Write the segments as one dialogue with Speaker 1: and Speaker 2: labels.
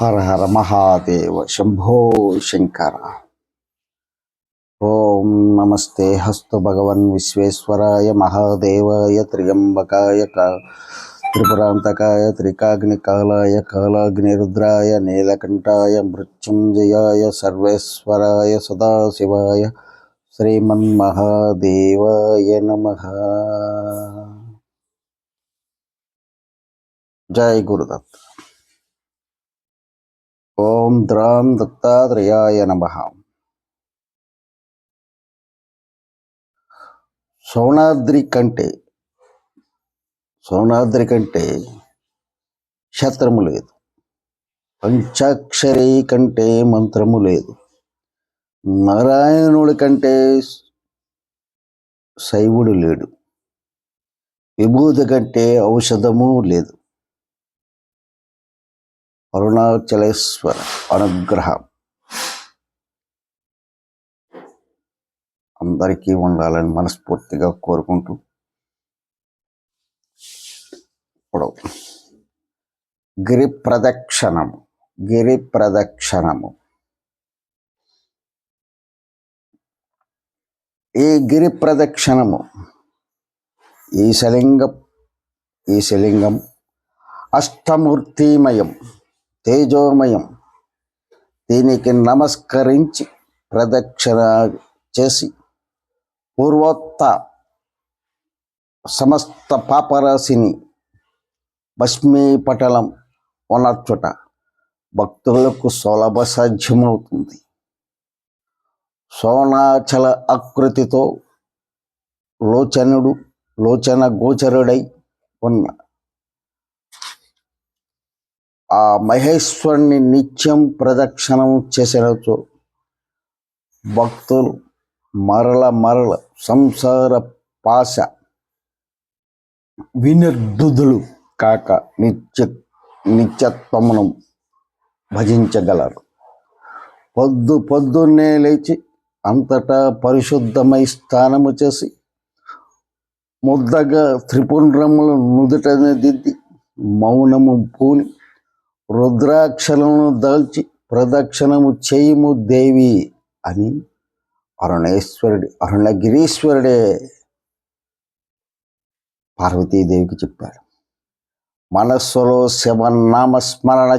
Speaker 1: హర హర మహాదేవ శంభో శంకర. ఓం నమస్తే హస్తు భగవన్ విశ్వేశ్వరాయ మహాదేవాయ త్ర్యంబకాయ త్రిపురాంతకాయ త్రికాగ్నికాలాయ కాలాగ్నిరుద్రాయ నీలకంఠాయ మృత్యుంజయాయ సర్వేశ్వరాయ సదాశివాయ శ్రీమన్మహాదేవాయ నమః. జై గురుదత్త. ఓం ద్రాం దత్తాత్రేయాయ నమః. సోనాద్రి కంటే క్షత్రము లేదు, పంచాక్షరి కంటే మంత్రము లేదు, నారాయణుడి కంటే శైవుడు లేడు, విభూతి కంటే ఔషధము లేదు. అరుణాచలేశ్వర అనుగ్రహం అందరికీ ఉండాలని మనస్ఫూర్తిగా కోరుకుంటూ ఇప్పుడు గిరి ప్రదక్షిణము. ఈ గిరి ప్రదక్షిణము ఈశలింగం అష్టమూర్తిమయం, తేజోమయం. దీనికి నమస్కరించి ప్రదక్షిణ చేసి పూర్వోత్త సమస్త పాపరాశిని భస్మీపటలం వనర్చుట భక్తులకు సులభ సాధ్యమవుతుంది. సోనాచల ఆకృతితో లోచన గోచరుడై ఉన్న ఆ మహేశ్వరుని నిత్యం ప్రదక్షిణం చేసినచో భక్తులు మరల సంసార పాశ వినిర్దులు కాక నిత్యత్వమును భజించగలరు. పొద్దున్నే లేచి అంతటా పరిశుద్ధమై స్నానము చేసి ముద్దగా త్రిపుండ్రములు నుదుటనే దిద్ది మౌనము పూని రుద్రాక్షలను దాల్చి ప్రదక్షిణము చేయుము దేవి అని అరుణగిరీశ్వరుడే పార్వతీదేవికి చెప్పాడు. మనస్సులో శివనామస్మరణ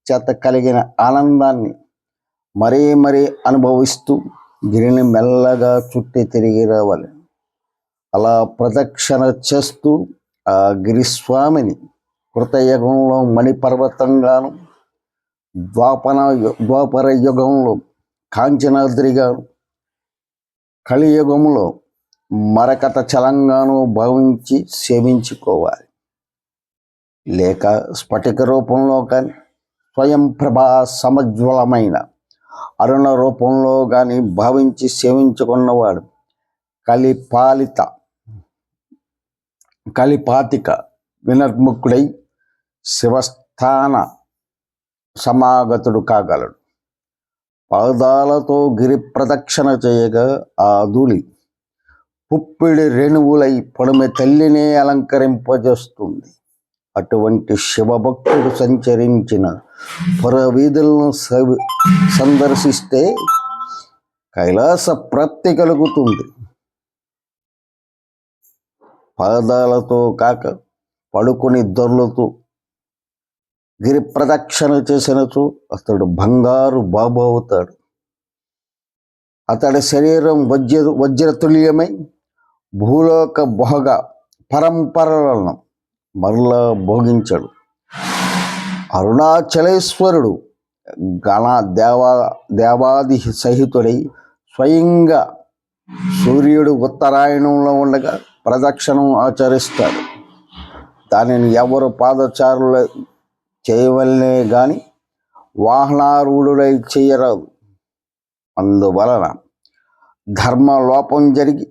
Speaker 1: చేత కలిగిన ఆనందాన్ని మరీ అనుభవిస్తూ గిరిని మెల్లగా చుట్టి తిరిగి రావాలి. అలా ప్రదక్షిణ చేస్తూ ఆ గిరిస్వామిని కృతయుగంలో మణిపర్వతంగాను, ద్వాపర యుగంలో కాంచనాద్రిగాను, కలియుగంలో మరకత చలంగాను భావించి సేవించుకోవాలి. లేక స్ఫటిక రూపంలో కానీ స్వయం ప్రభా సమజ్వలమైన అరుణ రూపంలో కానీ భావించి సేవించుకున్నవాడు కలిపాతిక వినర్ముక్తుడై శివస్థాన సమాగతుడు కాగలడు. పాదాలతో గిరి ప్రదక్షిణ చేయగా ఆ ధూళి పుప్పిడి రేణువులై పొడమి తల్లినే అలంకరింపజేస్తుంది. అటువంటి శివభక్తుడు సంచరించిన పురవీధులను సందర్శిస్తే కైలాస ప్రాప్తి కలుగుతుంది. పాదాలతో కాక పడుకుని దొర్లుతూ గిరి ప్రదక్షిణ చేసినచో అతడు బంగారు బాబు అవుతాడు. అతడి శరీరం వజ్రతుల్యమై భూలోక భోగ పరంపరలను మరలా భోగించడు. అరుణాచలేశ్వరుడు గణ దేవాది సహితుడై స్వయంగా సూర్యుడు ఉత్తరాయణంలో ఉండగా ప్రదక్షిణం ఆచరిస్తాడు. దానిని ఎవరు పాదచారులు చేయవలనే గాని వాహనారూఢుడై చేయరాదు. అందువలన ధర్మలోపం జరిగి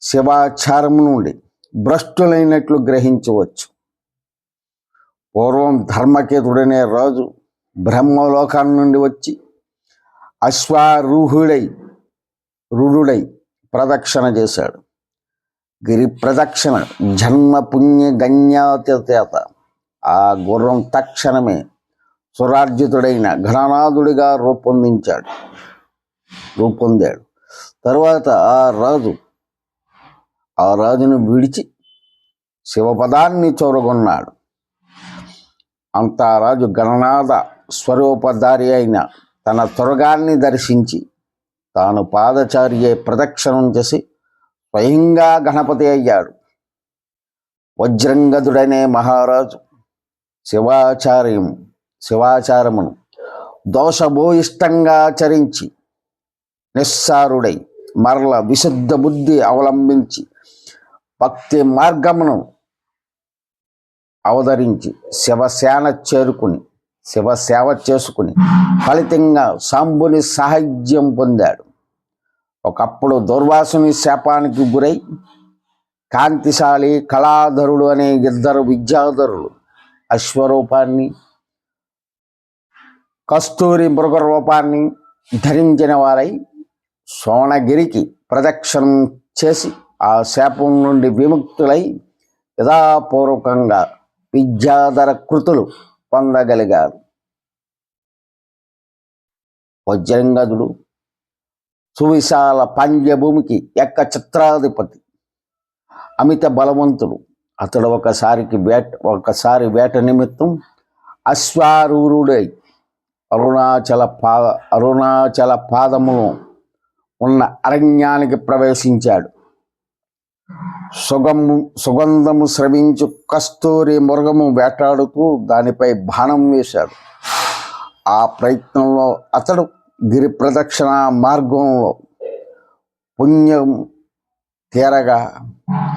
Speaker 1: శివాచారం నుండి భ్రష్టులైనట్లు గ్రహించవచ్చు. పూర్వం ధర్మకేతుడనే రాజు బ్రహ్మలోకాన్ని నుండి వచ్చి రూఢుడై ప్రదక్షిణ చేశాడు. గిరి ప్రదక్షిణ జన్మ పుణ్య గణ్యాత. ఆ గుర్రం తక్షణమే సురార్జితుడైన ఘననాథుడిగా రూపొందాడు. తరువాత ఆ రాజును విడిచి శివపదాన్ని చూరగొన్నాడు. అంతా రాజు గణనాథ స్వరూపధారి అయిన తన తురగాన్ని దర్శించి తాను పాదచారి అయి ప్రదక్షిణం చేసి స్వయంగా గణపతి అయ్యాడు. వజ్రంగదుడనే మహారాజు శివాచారమును దోషభూయిష్టంగా ఆచరించి నిస్సారుడై మరల విశుద్ధ బుద్ధి అవలంబించి భక్తి మార్గమును అవతరించి శివసేవ చేసుకుని ఫలితంగా శాంబుని సాహిత్యం పొందాడు. ఒకప్పుడు దుర్వాసుని శాపానికి గురై కాంతిశాలి కళాధరుడు అనే ఇద్దరు విద్యాధరులు అశ్వరూపాన్ని కస్తూరి మృగ రూపాన్ని ధరించిన వారై సోణగిరికి ప్రదక్షిణం చేసి ఆ శాపం నుండి విముక్తులై యథాపూర్వకంగా విద్యాధర కృతులు పొందగలిగారు. వజ్రంగదుడు సువిశాల పాండ్యభూమికి చిత్రాధిపతి, అమిత బలవంతుడు. అతడు ఒకసారి వేట నిమిత్తం అశ్వారూరుడై అరుణాచల పాదములో ఉన్న అరణ్యానికి ప్రవేశించాడు. సుగంధము స్రవించు కస్తూరి మృగము వేటాడుతూ దానిపై బాణం వేశాడు. ఆ ప్రయత్నంలో అతడు గిరి ప్రదక్షిణ మార్గంలో పుణ్యం తీరగా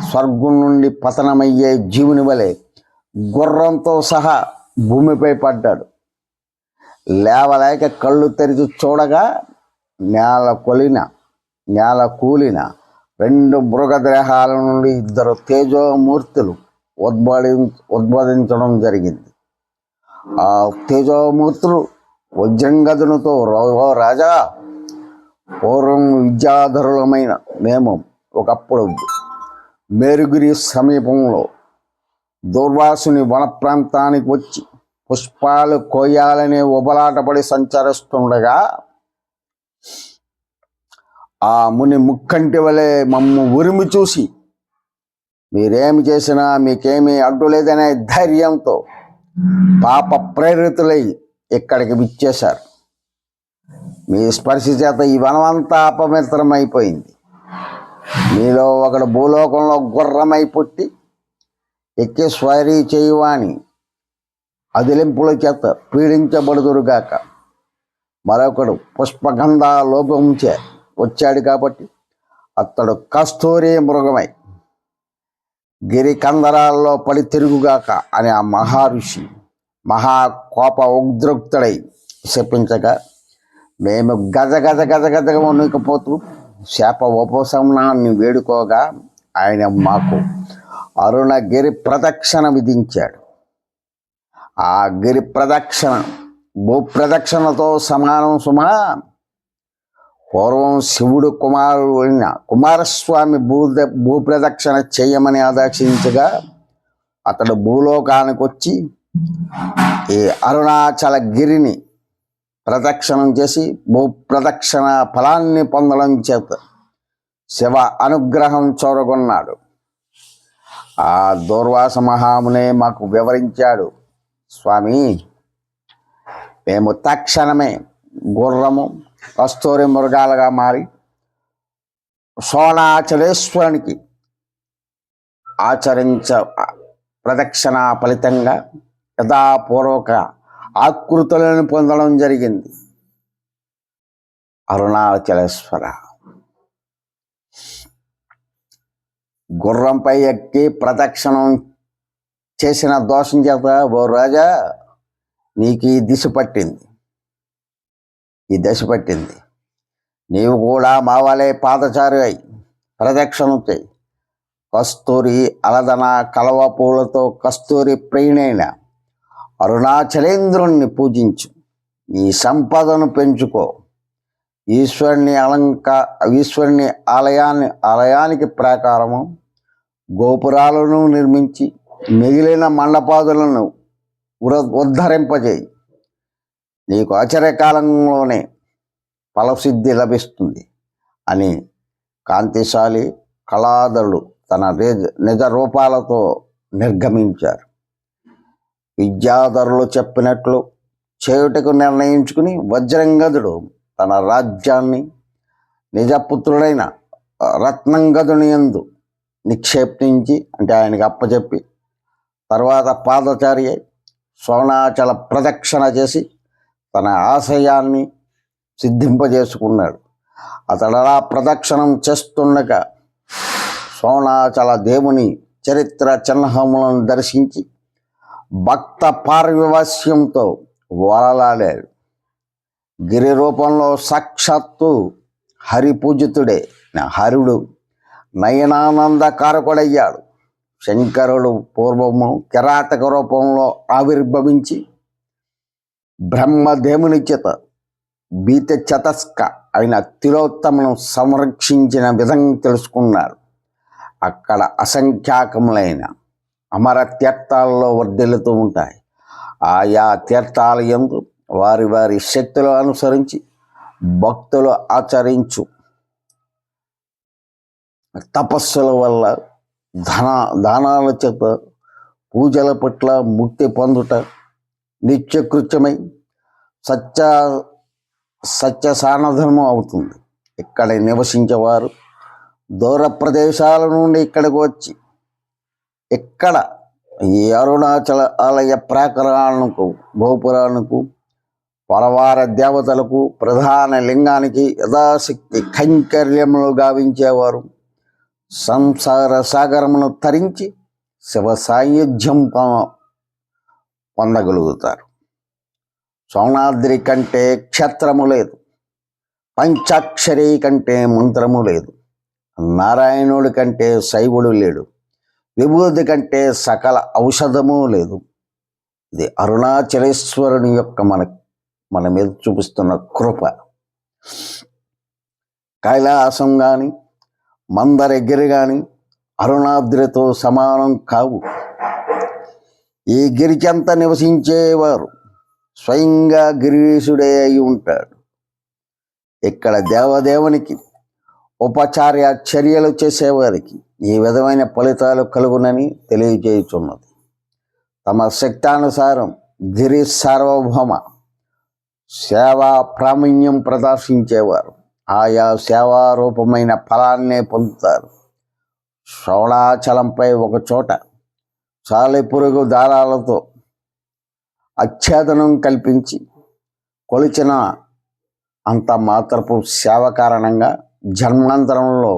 Speaker 1: స్వర్గం నుండి పతనమయ్యే జీవుని వలె గుర్రంతో సహా భూమిపై పడ్డాడు. లేవలేక కళ్ళు తెరిచి చూడగా నేల కూలిన 2 మృగదేహాల నుండి 2 తేజోమూర్తులు ఉద్భవించడం జరిగింది. ఆ తేజోమూర్తులు వజ్రంగదునితో, రాజా, పూర్వం విద్యాధరులమైన మేము ఒకప్పుడు మేరుగిరి సమీపంలో దుర్వాసుని వన ప్రాంతానికి వచ్చి పుష్పాలు కోయాలనే ఉబలాటపడి సంచరిస్తుండగా ఆ ముని ముక్కంటి వలె మమ్ము ఉరిమి చూసి మీరేమి చేసినా మీకేమీ అడ్డు లేదనే ధైర్యంతో పాప ప్రేరితులై ఇక్కడికి విచ్చేశారు. మీ స్పర్శ చేత ఈ వనమంతా అపవిత్రమైపోయింది. మీలో ఒకడు భూలోకంలో గుర్రమై పుట్టి ఎక్కి స్వైరీ చేయువాని అదిలింపుల చేత పీడించబడుదురుగాక. మరొకడు పుష్పగంధ లోపంచే వచ్చాడు కాబట్టి అతడు కస్తూరి మృగమై గిరి కందరాల్లో పడి తిరుగుగాక అని ఆ మహారుషి మహాకోప ఉద్రిక్తుడై శపించగా మేము గజగజగా వణికిపోతూ శాప ఉపశమనాన్ని వేడుకోగా ఆయన మాకు అరుణగిరి ప్రదక్షిణ విధించాడు. ఆ గిరి ప్రదక్షిణ భూప్రదక్షిణతో సమానం సుమా. పూర్వం శివుడు కుమారుడైన కుమారస్వామి భూప్రదక్షిణ చేయమని ఆదేశించగా అతడు భూలోకానికి వచ్చి ఈ అరుణాచల గిరిని ప్రదక్షిణం చేసి భూప్రదక్షిణ ఫలాన్ని పొందడం చేత శివ అనుగ్రహం చూరగొన్నాడు. ఆ దూర్వాస మహామునే మాకు వివరించాడు, స్వామి, మేము తక్షణమే గుర్రము కస్తూరి మృగాలుగా మారి సోణాచలేశ్వరునికి ప్రదక్షిణ ఫలితంగా యథాపూర్వక ఆకృతులను పొందడం జరిగింది. అరుణాచలేశ్వర గుర్రంపై ఎక్కి ప్రదక్షిణం చేసిన దోషం చేత ఓ రాజా నీకు ఈ దశ పట్టింది. నీవు కూడా మా వలె పాదచారి అయి ప్రదక్షిణం చేయి. కస్తూరి అలదన కలవ పూలతో కస్తూరి ప్రియునైన అరుణాచలేంద్రుణ్ణి పూజించు. నీ సంపదను పెంచుకో. ఈశ్వరుని ఆలయానికి ప్రాకారము గోపురాలను నిర్మించి మిగిలిన మండపాదులను ఉద్ధరింపజేయి. నీకు ఆశ్చర్యకాలంలోనే ఫలసిద్ధి లభిస్తుంది అని కాంతిశాలి కళాధరుడు తన నిజ రూపాలతో నిర్గమించారు. విద్యాధరులు చెప్పినట్లు చేయుటకు నిర్ణయించుకుని వజ్రంగదుడు తన రాజ్యాన్ని నిజపుత్రుడైన రత్నంగదుని యందు నిక్షేపించి, అంటే ఆయనకి అప్పచెప్పి, తర్వాత పాదచారి సోనాచల ప్రదక్షిణ చేసి తన ఆశయాన్ని సిద్ధింపజేసుకున్నాడు. అతడు అలా ప్రదక్షిణం చేస్తుండగా సోనాచల దేవుని చరిత్ర చిహ్నములను దర్శించి భక్త పార్వశ్యంతో వలలాడాడు. గిరి రూపంలో సాక్షాత్తు హరిపూజితుడే హరుడు నయనానందకారకుడయ్యాడు. శంకరుడు పూర్వము కిరాతక రూపంలో ఆవిర్భవించి బ్రహ్మదేవుని చేత బీత చతస్క అయిన తిలోత్తమను సంరక్షించిన విధం తెలుసుకున్నారు. అక్కడ అసంఖ్యాకములైన అమర తీర్థాల్లో వర్ధిల్లుతూ ఉంటాయి. ఆయా తీర్థాల యందు వారి వారి శక్తులు అనుసరించి భక్తులు ఆచరించు తపస్సుల వల్ల దానాల చేత పూజల పట్ల ముక్తి పొందుట నిత్యకృత్యమై సత్య సానధనము అవుతుంది. ఇక్కడ నివసించేవారు దూర ప్రదేశాల నుండి ఇక్కడికి వచ్చి ఇక్కడ ఈ అరుణాచల ఆలయ ప్రాకారాలకు, గోపురాలకు, పరవార దేవతలకు, ప్రధాన లింగానికి యథాశక్తి కైంకర్యములు గావించేవారు సంసార సాగరమును తరించి శివ సాయుధ్యం పొందగలుగుతారు. సోనాద్రి కంటే క్షేత్రము లేదు, పంచాక్షరి కంటే మంత్రము లేదు, నారాయణుడి కంటే శైవుడు లేడు, విభూతి కంటే సకల ఔషధము లేదు. ఇది అరుణాచలేశ్వరుని యొక్క మన మీద చూపిస్తున్న కృప. కైలాసం కానీ మందరగిరి కానీ అరుణాద్రితో సమానం కావు. ఈ గిరికంత నివసించేవారు స్వయంగా గిరీశుడే అయి ఉంటాడు. ఇక్కడ దేవదేవునికి ఉపచార్య చర్యలు చేసేవారికి ఈ విధమైన ఫలితాలు కలుగునని తెలియజేయుచున్నది. తమ శక్తానుసారం గిరి సార్వభౌమ సేవా ప్రావీణ్యం ప్రదర్శించేవారు ఆయా సేవారూపమైన ఫలాన్నే పొందుతారు. శ్రవణాచలంపై ఒక చోట సాలెపురుగు దారాలతో ఆచ్ఛాదనం కల్పించి కొలిచిన అంత మాత్రపు సేవ కారణంగా జన్మాంతరంలో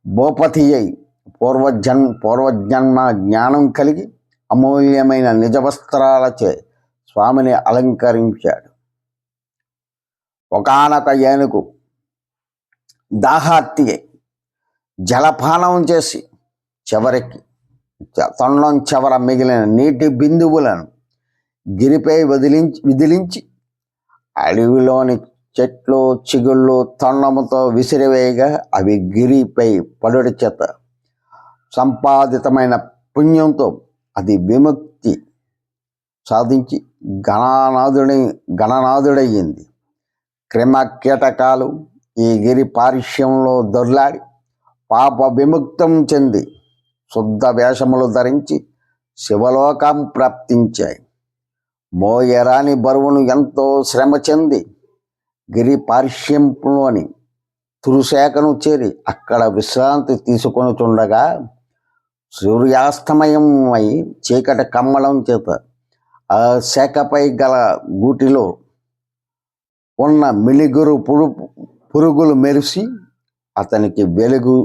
Speaker 1: భూపతి అయి పూర్వజన్మ జ్ఞానం కలిగి అమూల్యమైన నిజవస్త్రాలచే స్వామిని అలంకరించాడు. ఒకానొక ఏనుగు దాహార్తి జలపానం చేసి చివరికి తొండం చివర మిగిలిన నీటి బిందువులను గిరిపై విదిలించి అడవిలోని చెట్లు చిగుళ్ళు తొండముతో విసిరివేయగా అవి గిరిపై పడుడి చేత సంపాదితమైన పుణ్యంతో అది విముక్తి సాధించి గణనాథుడయ్యింది. క్రిమ కీటకాలు ఈ గిరి పారిశ్యంలో దొర్లాడి పాప విముక్తం చెంది శుద్ధ వేషములు ధరించి శివలోకం ప్రాప్తించాయి. మోయరాని బరువును ఎంతో శ్రమ చెంది గిరి పారిశ్యంలోని తురుశాఖను చేరి అక్కడ విశ్రాంతి తీసుకొనుచుండగా సూర్యాస్తమయం అయి చీకటి కమ్మడం చేత ఆ శాఖపై గల గూటిలో ఉన్న మిలిగురు పురుగులు మెరిసి అతనికి వెలుగు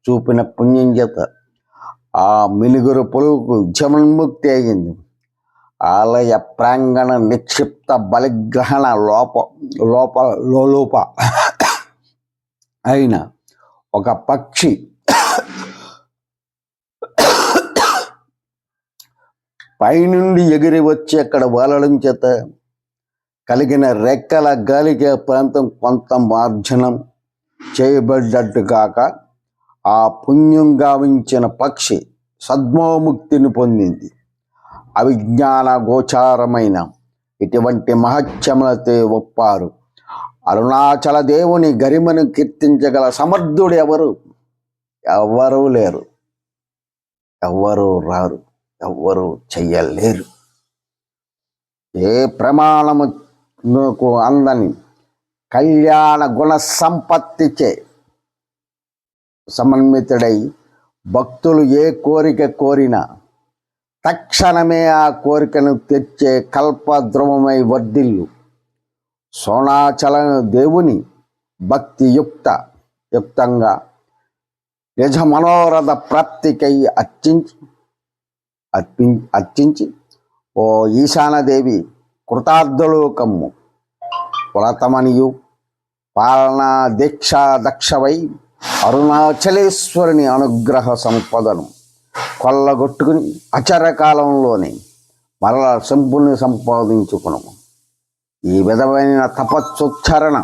Speaker 1: చూపిన పుణ్యం చేత ఆ మిలుగురు పురుగుకు జన్ముక్తి అయింది. ఆలయ ప్రాంగణ నిక్షిప్త బలిగ్రహణ లోప అయిన ఒక పక్షి పైనుండి ఎగిరి వచ్చి అక్కడ వాలడం చేత కలిగిన రెక్కల గాలికి ప్రాంతం కొంత మార్జనం చేయబడ్డట్టు కాక ఆ పుణ్యం గావించిన పక్షి సద్మోముక్తిని పొందింది. అవిజ్ఞాన గోచారమైన ఇటువంటి మహత్యములతో ఒప్పారు. అరుణాచల దేవుని గరిమను కీర్తించగల సమర్థుడు ఎవరు? ఎవ్వరూ లేరు, ఎవ్వరూ రారు, ఎవ్వరూ చెయ్యలేరు. ఏ ప్రమాణముకు అందని కళ్యాణ గుణ సంపత్తిచే సమన్వితుడై భక్తులు ఏ కోరిక కోరినా తక్షణమే ఆ కోరికను తెచ్చే కల్పద్రువమై వర్ధిల్లు సోణాచల దేవుని యుక్తంగా నిజ మనోరథ ప్రాప్తికై అర్చించి ఓ ఈశానదేవి కృతార్థలోకము పులతమనియు పాలనా దీక్షా దక్షవై అరుణాచలేశ్వరుని అనుగ్రహ సంపదను కొల్లగొట్టుకుని అచరకాలంలోనే మరల సంపుని సంపాదించుకును. ఈ విధమైన తపస్సుచ్చరణ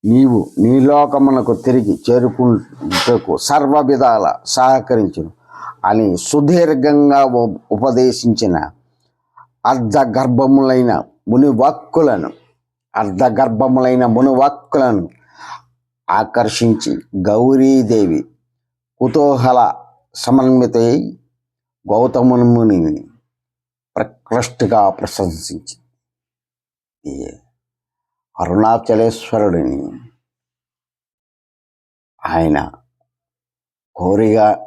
Speaker 1: నీవు నీ లోకమునకు తిరిగి చేరుకుంటకు సర్వ విధాల సహకరించును అని సుదీర్ఘంగా ఉపదేశించిన అర్ధగర్భములైన మునివాక్కులను ఆకర్షించి గౌరీదేవి కుతూహల సమన్వితై గౌతముని ప్రకృష్టిగా ప్రశంసించి అరుణాచలేశ్వరుడిని ఆయన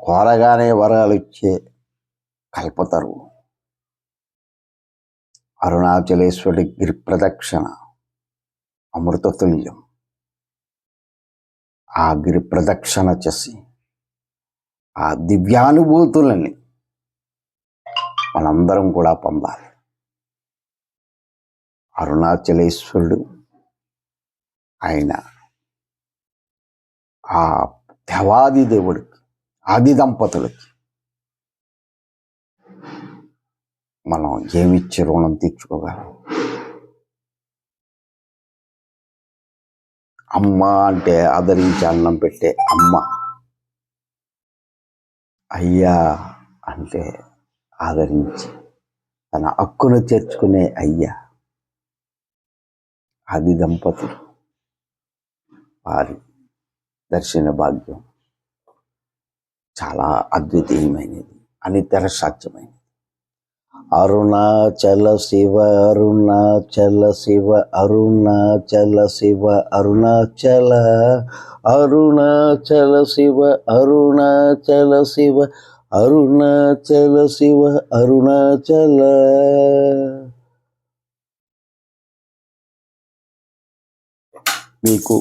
Speaker 1: కోరగానే వరాలు ఇచ్చే కల్పతరువు. అరుణాచలేశ్వరుడి గిరి ప్రదక్షిణ అమృతతుల్యం. ఆ గిరి ప్రదక్షిణ చేసి ఆ దివ్యానుభూతులని మనందరం కూడా పొందాలి. అరుణాచలేశ్వరుడు ఆయన ఆ దేవాది దేవుడికి, ఆది దంపతులకి మనం ఏమిచ్చి రుణం తీర్చుకోగలం? అమ్మ అంటే ఆదరించి అన్నం పెట్టే అమ్మ, అయ్యా అంటే ఆదరించి తన హక్కును చేర్చుకునే అయ్యా. ఆది దంపతులు వారి దర్శన భాగ్యం చాలా అద్వితీయమైనది, అనితర సాధ్యమైనది. అరుణాచల శివ అరుణాచల శివ అరుణాచల శివ అరుణాచల అరుణాచల శివ అరుణాచల శివ అరుణాచల శివ అరుణాచల. మీకు,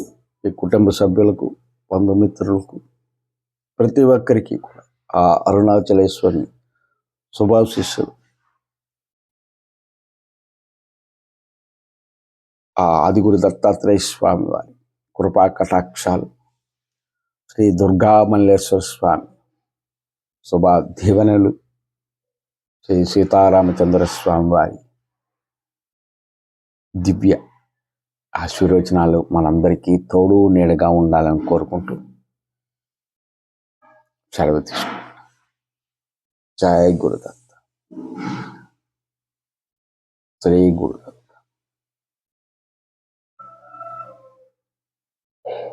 Speaker 1: మీ కుటుంబ సభ్యులకు, బంధుమిత్రులకు, ప్రతి ఒక్కరికి కూడా ఆ అరుణాచలేశ్వరుని శుభాశీస్సులు, ఆ ఆదిగురు దత్తాత్రేయ స్వామి వారి కృపా కటాక్షాలు, శ్రీ దుర్గామల్లేశ్వర స్వామి శుభ దీవెనలు, శ్రీ సీతారామచంద్ర స్వామి వారి దివ్య ఆశీర్వచనాలు మనందరికీ తోడు నీడగా ఉండాలని కోరుకుంటూ సెలవు తీసుకుంటాం. జై గురుదత్త, శ్రీ గురుదత్త.